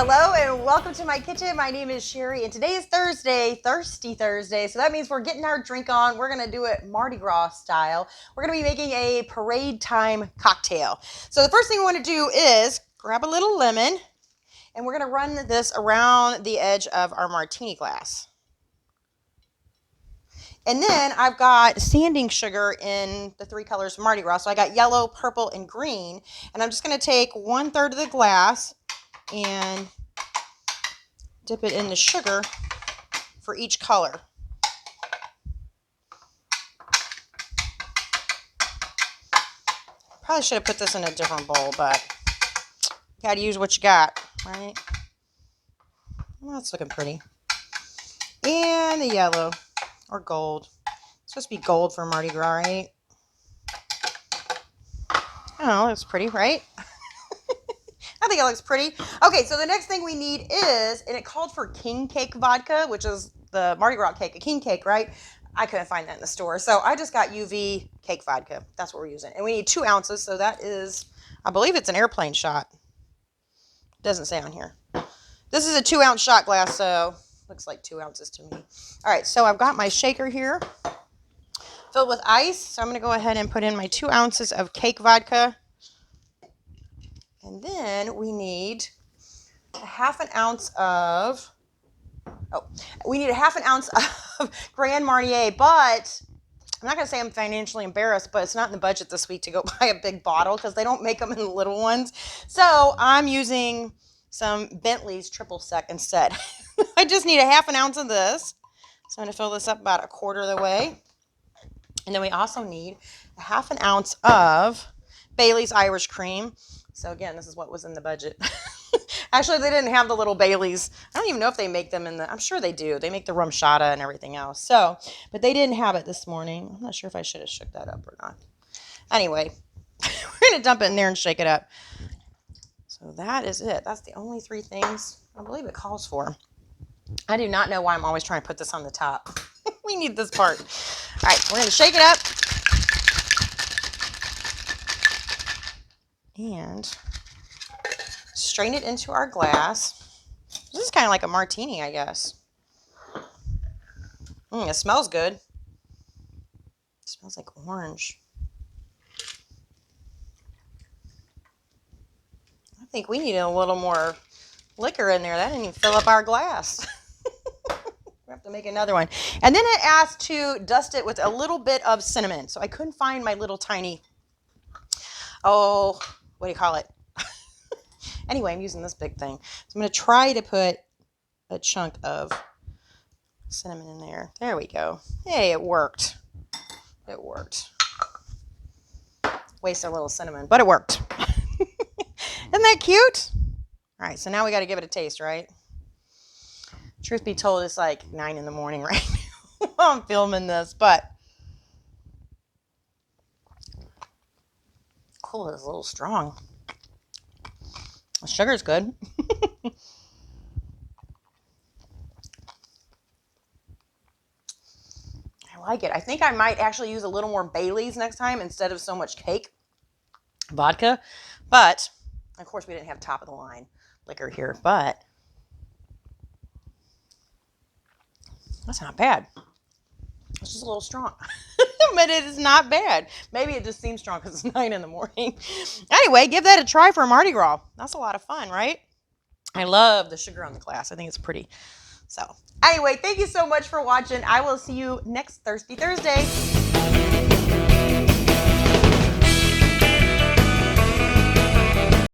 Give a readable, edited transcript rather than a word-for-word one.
Hello and welcome to my kitchen. My name is Sherry and today is Thursday, Thirsty Thursday. So that means we're getting our drink on. We're going to do it Mardi Gras style. We're going to be making a parade time cocktail. So the first thing we want to do is grab a little lemon and we're going to run this around the edge of our martini glass. And then I've got sanding sugar in the three colors of Mardi Gras. So I got yellow, purple, and green. And I'm just going to take 1/3 of the glass and dip it in the sugar for each color. Probably should have put this in a different bowl, but you got to use what you got, right? Well, that's looking pretty. And the yellow or gold. It's supposed to be gold for Mardi Gras, right? Oh, looks pretty, right? I think it looks pretty. Okay, so the next thing we need is, and it called for king cake vodka, which is the Mardi Gras cake, a king cake, right? I couldn't find that in the store. So I just got UV cake vodka. That's what we're using. And we need 2 ounces. So that is, I believe it's an airplane shot. It doesn't say on here. This is a 2-ounce shot glass, so looks like 2 ounces to me. All right, so I've got my shaker here filled with ice. So I'm going to go ahead and put in my 2 ounces of cake vodka. And then we need a 1/2 ounce of, Grand Marnier, but I'm not going to say I'm financially embarrassed, but it's not in the budget this week to go buy a big bottle because they don't make them in the little ones. So I'm using some Bentley's triple sec instead. I just need a 1/2 ounce of this. So I'm going to fill this up about 1/4 of the way. And then we also need a 1/2 ounce of Baileys Irish cream. So again, this is what was in the budget. Actually, they didn't have the little Baileys. I don't even know if they make them in the, I'm sure they do. They make the rum shata and everything else. So, but they didn't have it this morning. I'm not sure if I should have shook that up or not. Anyway, we're going to dump it in there and shake it up. So that is it. That's the only 3 things I believe it calls for. I do not know why I'm always trying to put this on the top. We need this part. All right, we're going to shake it up. And strain it into our glass. This is kind of like a martini, I guess. It smells good. It smells like orange. I think we need a little more liquor in there. That didn't even fill up our glass. We have to make another one. And then it asked to dust it with a little bit of cinnamon. So I couldn't find my little tiny, what do you call it? Anyway, I'm using this big thing. So I'm going to try to put a chunk of cinnamon in there. There we go. Hey, it worked. It worked. Waste a little cinnamon, but it worked. Isn't that cute? All right, so now we got to give it a taste, right? Truth be told, it's like 9 in the morning right now while I'm filming this, but oh, it's a little strong. The sugar's good. I like it. I think I might actually use a little more Baileys next time instead of so much cake vodka. But, of course, we didn't have top of the line liquor here, but that's not bad. It's just a little strong. But it is not bad. Maybe it just seems strong because it's 9 in the morning. Anyway, give that a try for Mardi Gras. That's a lot of fun, right? I love the sugar on the glass. I think it's pretty. So anyway, thank you so much for watching. I will see you next Thirsty Thursday.